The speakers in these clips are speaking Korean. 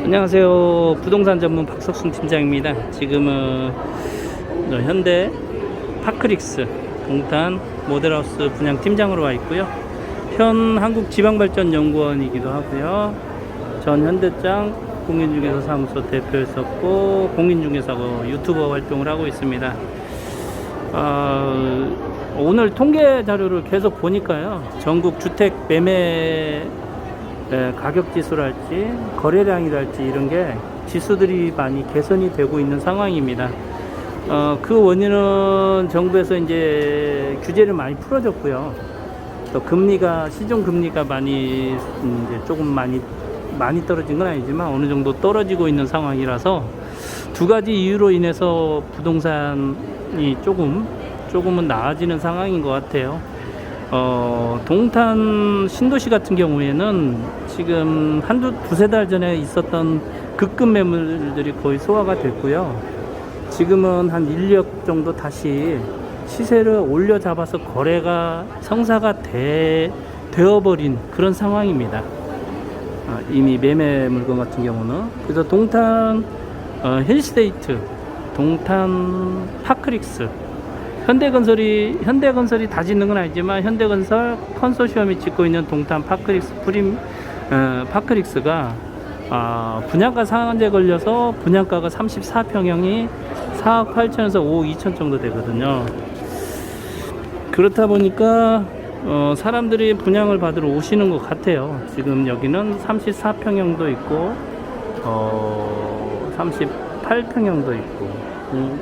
안녕하세요. 부동산 전문 박석순 팀장입니다. 지금은 현대 파크릭스 동탄 모델하우스 분양 팀장으로 와 있고요. 현 한국지방발전연구원이기도 하고요. 전 현대장 공인중개사 사무소 대표였었고 공인중개사고 유튜버 활동을 하고 있습니다. 오늘 통계 자료를 계속 보니까요. 전국 주택 매매 가격 지수랄지 거래량이랄지 이런 게 지수들이 많이 개선이 되고 있는 상황입니다. 그 원인은 정부에서 이제 규제를 많이 풀어줬고요. 또 금리가 시중 금리가 많이 이제 조금 많이 떨어진 건 아니지만 어느 정도 떨어지고 있는 상황이라서 두 가지 이유로 인해서 부동산이 조금은 나아지는 상황인 것 같아요. 동탄 신도시 같은 경우에는 지금 두세 달 전에 있었던 급급 매물들이 거의 소화가 됐고요. 지금은 한 1억 정도 다시 시세를 올려 잡아서 거래가 성사가 되어버린 그런 상황입니다. 이미 매매 물건 같은 경우는. 그래서 동탄 힐스테이트, 동탄 파크릭스, 현대건설이 다 짓는 건 아니지만 현대건설 컨소시엄이 짓고 있는 동탄 파크릭스가 분양가 상한제 걸려서 분양가가 34평형이 4억 8천에서 5억 2천 정도 되거든요. 그렇다 보니까 사람들이 분양을 받으러 오시는 것 같아요. 지금 여기는 34평형도 있고 38평형도 있고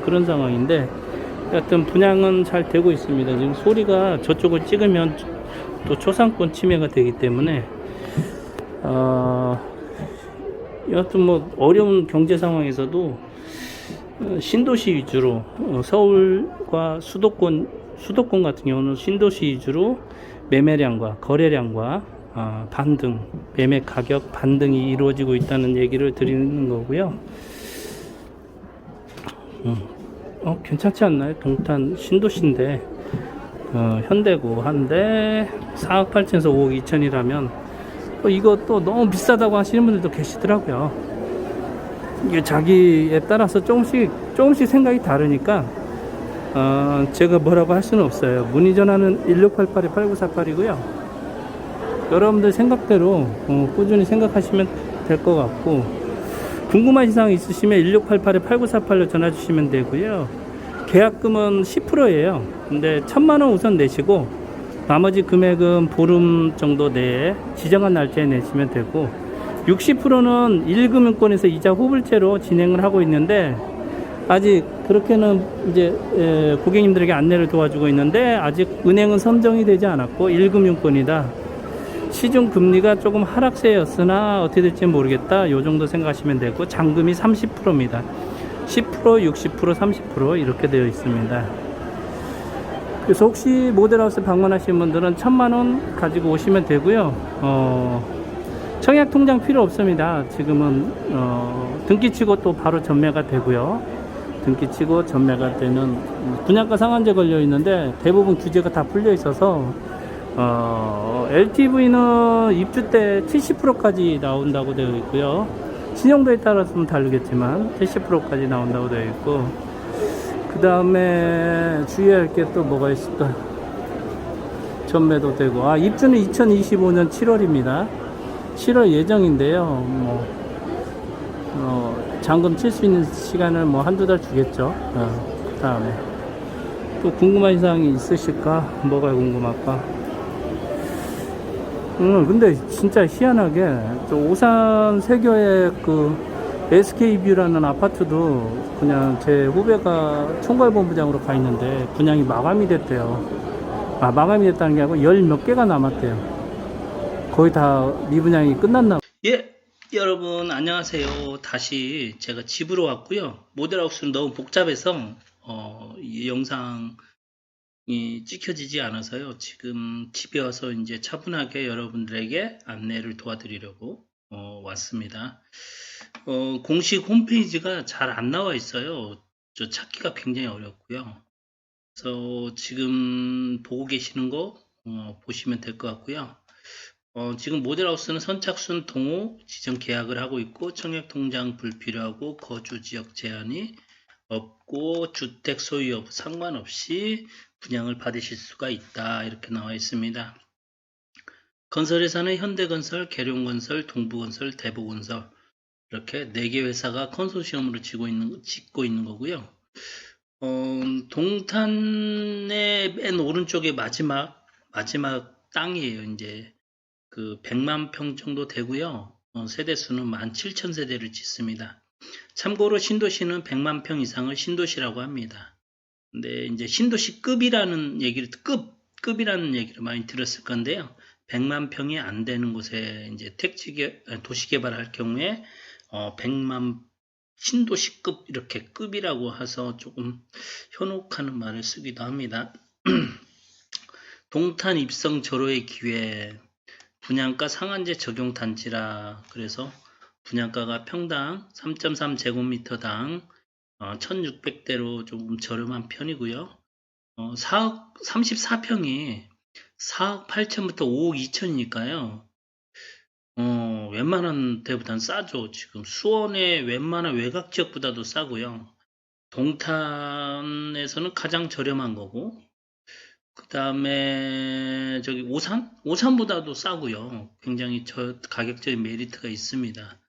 그런 상황인데 하여튼 분양은 잘 되고 있습니다. 지금 소리가 저쪽을 찍으면 또 초상권 침해가 되기 때문에 여하튼 뭐 어려운 경제 상황에서도 신도시 위주로 서울과 수도권 같은 경우는 신도시 위주로 매매량과 거래량과 반등, 매매 가격 반등이 이루어지고 있다는 얘기를 드리는 거고요. 괜찮지 않나요? 동탄 신도시인데 현대고 한데 4억 8천에서 5억 2천이라면 이거 또 너무 비싸다고 하시는 분들도 계시더라고요. 이게 자기에 따라서 조금씩 생각이 다르니까 제가 뭐라고 할 수는 없어요. 문의 전화는 1688-8948이고요. 여러분들 생각대로 꾸준히 생각하시면 될 것 같고, 궁금하신 사항 있으시면 1688-8948로 전화 주시면 되고요. 계약금은 10%예요. 근데 1,000만원 우선 내시고 나머지 금액은 보름 정도 내에 지정한 날짜에 내시면 되고, 60%는 1금융권에서 이자 후불제로 진행을 하고 있는데 아직 그렇게는 이제 고객님들에게 안내를 도와주고 있는데 아직 은행은 선정이 되지 않았고 1금융권이다. 시중 금리가 조금 하락세였으나 어떻게 될지 모르겠다. 요 정도 생각하시면 되고, 잔금이 30%입니다. 10%, 60%, 30% 이렇게 되어 있습니다. 그래서 혹시 모델하우스 방문하시는 분들은 1,000만원 가지고 오시면 되고요. 청약 통장 필요 없습니다. 지금은 등기치고 또 바로 전매가 되고요. 등기치고 전매가 되는 분양가 상한제 걸려 있는데 대부분 규제가 다 풀려 있어서 LTV는 입주 때 70%까지 나온다고 되어 있고요. 신용도에 따라서 좀 다르겠지만 70%까지 나온다고 되어 있고, 그 다음에 주의할 게 또 뭐가 있을까? 전매도 되고, 입주는 2025년 7월입니다. 7월 예정인데요. 잔금 칠 수 있는 시간을 한두 달 주겠죠. 그 다음에 또 궁금한 사항이 있으실까? 뭐가 궁금할까? 근데 진짜 희한하게 저 오산 세교의 그 SK뷰라는 아파트도 그냥 제 후배가 총괄본부장으로 가 있는데 분양이 마감이 됐대요. 마감이 됐다는 게 아니고 열 몇 개가 남았대요. 거의 다 미분양이 끝났나. 예, 여러분 안녕하세요. 다시 제가 집으로 왔고요. 모델하우스는 너무 복잡해서 이 영상이 찍혀지지 않아서요. 지금 집에 와서 이제 차분하게 여러분들에게 안내를 도와드리려고 왔습니다. 공식 홈페이지가 잘 안 나와 있어요. 저 찾기가 굉장히 어렵고요. 그래서 지금 보고 계시는 거 보시면 될 것 같고요. 지금 모델하우스는 선착순 동호 지정 계약을 하고 있고 청약 통장 불필요하고 거주 지역 제한이 없고 주택 소유 여부 상관없이 분양을 받으실 수가 있다. 이렇게 나와 있습니다. 건설회사는 현대건설, 계룡건설, 동부건설, 대보건설 이렇게 4개 회사가 컨소시엄으로 짓고 있는 거고요. 동탄의 맨 오른쪽에 마지막 땅이에요. 이제 그 100만 평 정도 되고요. 세대수는 17,000세대를 짓습니다. 참고로 신도시는 100만 평 이상을 신도시라고 합니다. 근데 이제 신도시급이라는 얘기를 급이라는 얘기를 많이 들었을 건데요. 100만 평이 안 되는 곳에 이제 도시 개발할 경우에 100만 신도시급 이렇게 급이라고 해서 조금 현혹하는 말을 쓰기도 합니다. 동탄 입성 절호의 기회 분양가 상한제 적용 단지라 그래서 분양가가 평당 3.3제곱미터당 1600대로 조금 저렴한 편이고요. 4억 34평이 4억 8천부터 5억 2천이니까요. 웬만한 데보단 싸죠. 지금 수원의 웬만한 외곽 지역보다도 싸고요. 동탄에서는 가장 저렴한 거고, 그 다음에 저기 오산보다도 싸고요. 굉장히 가격적인 메리트가 있습니다.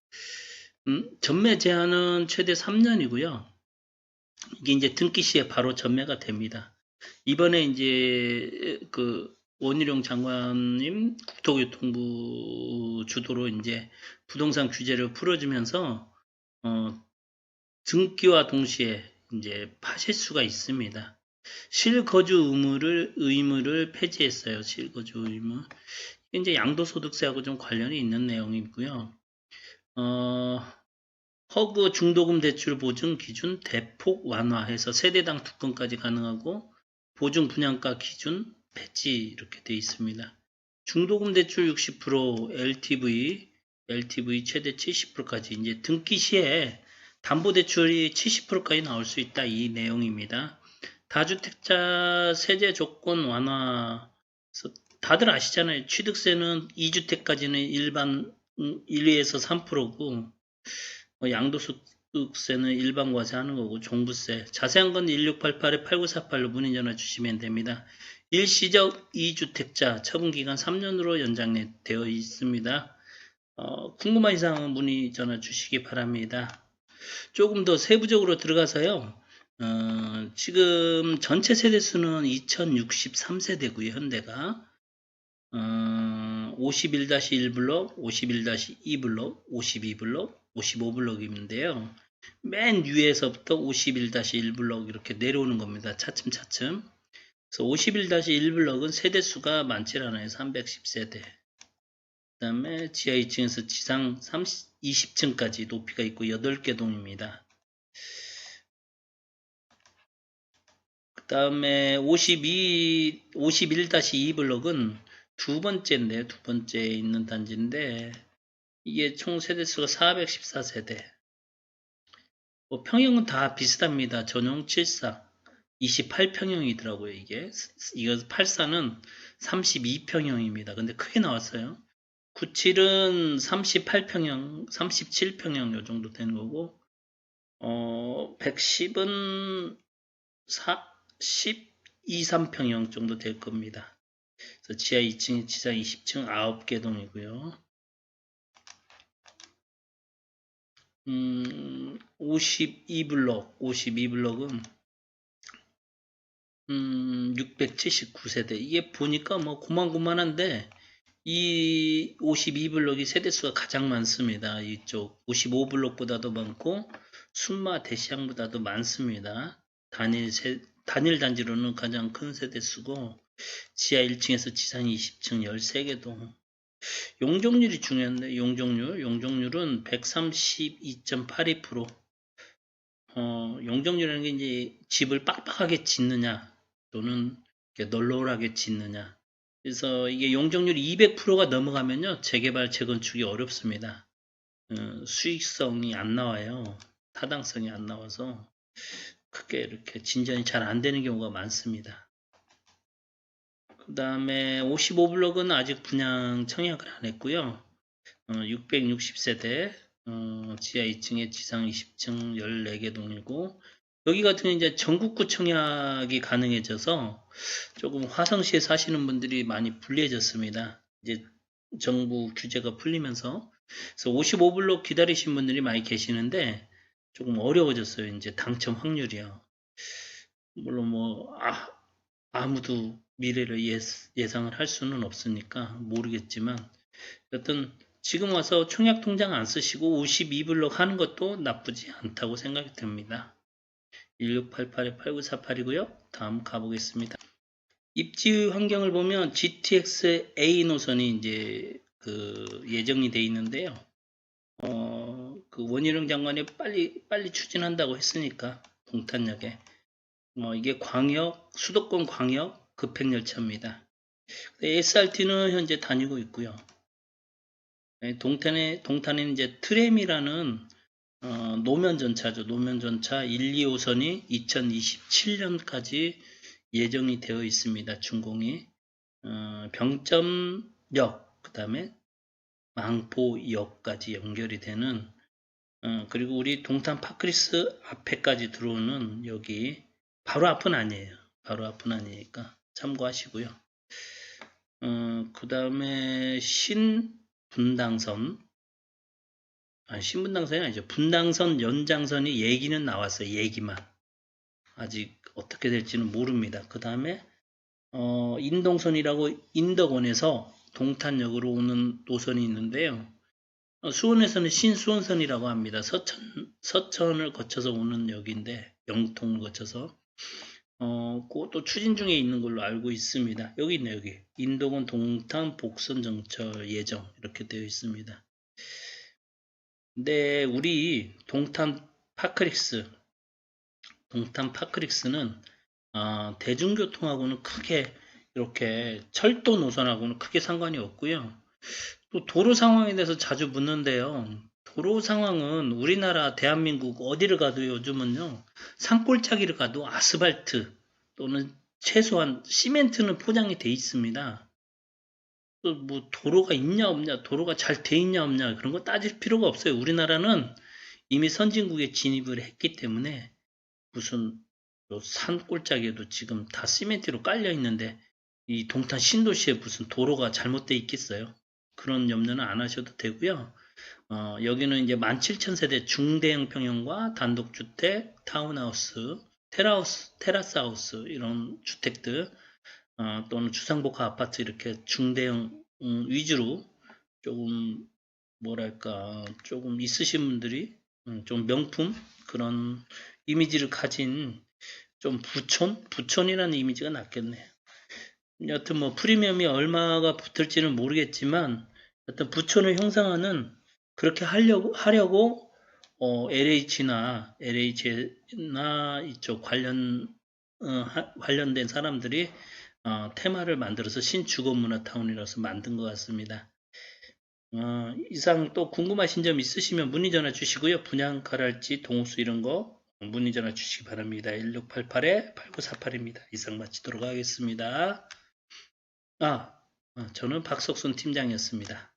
전매 제한은 최대 3년이고요. 이게 이제 등기 시에 바로 전매가 됩니다. 이번에 이제 그 원희룡 장관님 국토교통부 주도로 이제 부동산 규제를 풀어주면서 등기와 동시에 이제 파실 수가 있습니다. 실거주 의무를 폐지했어요. 실거주 의무. 이제 양도소득세하고 좀 관련이 있는 내용이고요. 허그 중도금 대출 보증 기준 대폭 완화해서 세대당 2건까지 가능하고 보증 분양가 기준 폐지 이렇게 되어 있습니다. 중도금 대출 60%, LTV 최대 70%까지 이제 등기 시에 담보대출이 70%까지 나올 수 있다 이 내용입니다. 다주택자 세제 조건 완화 다들 아시잖아요. 취득세는 2주택까지는 일반 1에서 3%고 양도소득세는 일반 과세하는 거고 종부세 자세한 건 1688-8948로 문의 전화 주시면 됩니다. 일시적 2주택자 처분기간 3년으로 연장되어 있습니다. 궁금한 사항은 문의 전화 주시기 바랍니다. 조금 더 세부적으로 들어가서요. 지금 전체 세대수는 2063세대고요. 현대가 51-1블록, 51-2블록, 52블록, 55블록인데요. 맨 위에서부터 51-1블록 이렇게 내려오는 겁니다. 차츰차츰. 그래서 51-1블록은 세대수가 많지 않아요. 310세대. 그 다음에 지하 2층에서 지상 20층까지 높이가 있고 8개 동입니다. 그 다음에 51-2블록은 두 번째인데요. 두 번째에 있는 단지인데 이게 총 세대수가 414세대. 평형은 다 비슷합니다. 전용 74, 28평형이더라고요. 이거 84는 32평형입니다. 근데 크게 나왔어요. 97은 38평형, 37평형 요 정도 되는 거고 110은 12, 3평형 정도 될 겁니다. 그래서 지하 2층, 지상 20층 9개 동이고요. 52블록은 679세대. 이게 보니까 뭐 고만고만한데 이 52블록이 세대수가 가장 많습니다. 이쪽 55블록보다도 많고 순마 대시양보다도 많습니다. 단일 단지로는 가장 큰 세대수고 지하 1층에서 지상 20층 13개 동. 용적률이 중요한데 용적률은 132.82%. 용적률이라는 게 이제 집을 빡빡하게 짓느냐 또는 널널하게 짓느냐. 그래서 이게 용적률이 200%가 넘어가면요 재개발 재건축이 어렵습니다. 수익성이 안 나와요. 타당성이 안 나와서 크게 이렇게 진전이 잘 안 되는 경우가 많습니다. 그 다음에 55블록은 아직 분양 청약을 안 했고요. 660세대, 지하 2층에 지상 20층 14개 동이고, 여기 같은 경우는 이제 전국구 청약이 가능해져서 조금 화성시에 사시는 분들이 많이 불리해졌습니다. 이제 정부 규제가 풀리면서. 그래서 55블록 기다리신 분들이 많이 계시는데 조금 어려워졌어요. 이제 당첨 확률이요. 물론 뭐, 아무도 미래를 예상을 할 수는 없으니까 모르겠지만, 여튼 지금 와서 청약통장 안 쓰시고 52블록 하는 것도 나쁘지 않다고 생각이 듭니다. 1688-8948이고요. 다음 가보겠습니다. 입지 환경을 보면 GTX A 노선이 이제 예정이 돼 있는데요. 그 원희룡 장관이 빨리 추진한다고 했으니까 동탄역에 이게 수도권 광역 급행열차입니다. SRT는 현재 다니고 있고요. 동탄에는 이제 트램이라는 노면전차죠. 노면전차 1, 2호선이 2027년까지 예정이 되어 있습니다. 준공이. 병점역, 그 다음에 망포역까지 연결이 되는, 그리고 우리 동탄 파크리스 앞에까지 들어오는 여기, 바로 앞은 아니에요. 바로 앞은 아니니까 참고하시고요. 그 다음에 신분당선이 아니죠. 분당선 연장선이 얘기는 나왔어요. 얘기만. 아직 어떻게 될지는 모릅니다. 그 다음에 인동선이라고 인덕원에서 동탄역으로 오는 노선이 있는데요. 수원에서는 신수원선이라고 합니다. 서천을 거쳐서 오는 역인데 영통을 거쳐서 그것도 추진 중에 있는 걸로 알고 있습니다. 여기 있네요. 여기 인덕원 동탄 복선 정차 예정 이렇게 되어 있습니다. 근데 우리 동탄 파크릭스는 대중교통하고는 크게 이렇게 철도 노선하고는 크게 상관이 없고요. 또 도로 상황에 대해서 자주 묻는데요. 도로 상황은 우리나라 대한민국 어디를 가도 요즘은요. 산골짜기를 가도 아스팔트 또는 최소한 시멘트는 포장이 돼 있습니다. 또 뭐 도로가 있냐 없냐, 도로가 잘 돼 있냐 없냐 그런 거 따질 필요가 없어요. 우리나라는 이미 선진국에 진입을 했기 때문에 무슨 산골짜기에도 지금 다 시멘트로 깔려 있는데 이 동탄 신도시에 무슨 도로가 잘못돼 있겠어요? 그런 염려는 안 하셔도 되고요. 여기는 이제 17,000세대 중대형 평형과 단독주택, 타운하우스, 테라스하우스 이런 주택들 또는 주상복합 아파트 이렇게 중대형 위주로 조금 뭐랄까 조금 있으신 분들이 좀 명품 그런 이미지를 가진 좀 부촌이라는 이미지가 낫겠네요. 여튼 뭐 프리미엄이 얼마가 붙을지는 모르겠지만 여튼 부촌을 형성하는 그렇게 하려고 LH나 이쪽 관련된 사람들이 테마를 만들어서 신주거문화타운이라서 만든 것 같습니다. 이상 또 궁금하신 점 있으시면 문의 전화 주시고요. 분양가랄지 동호수 이런 거 문의 전화 주시기 바랍니다. 1688-8948입니다. 이상 마치도록 하겠습니다. 저는 박석순 팀장이었습니다.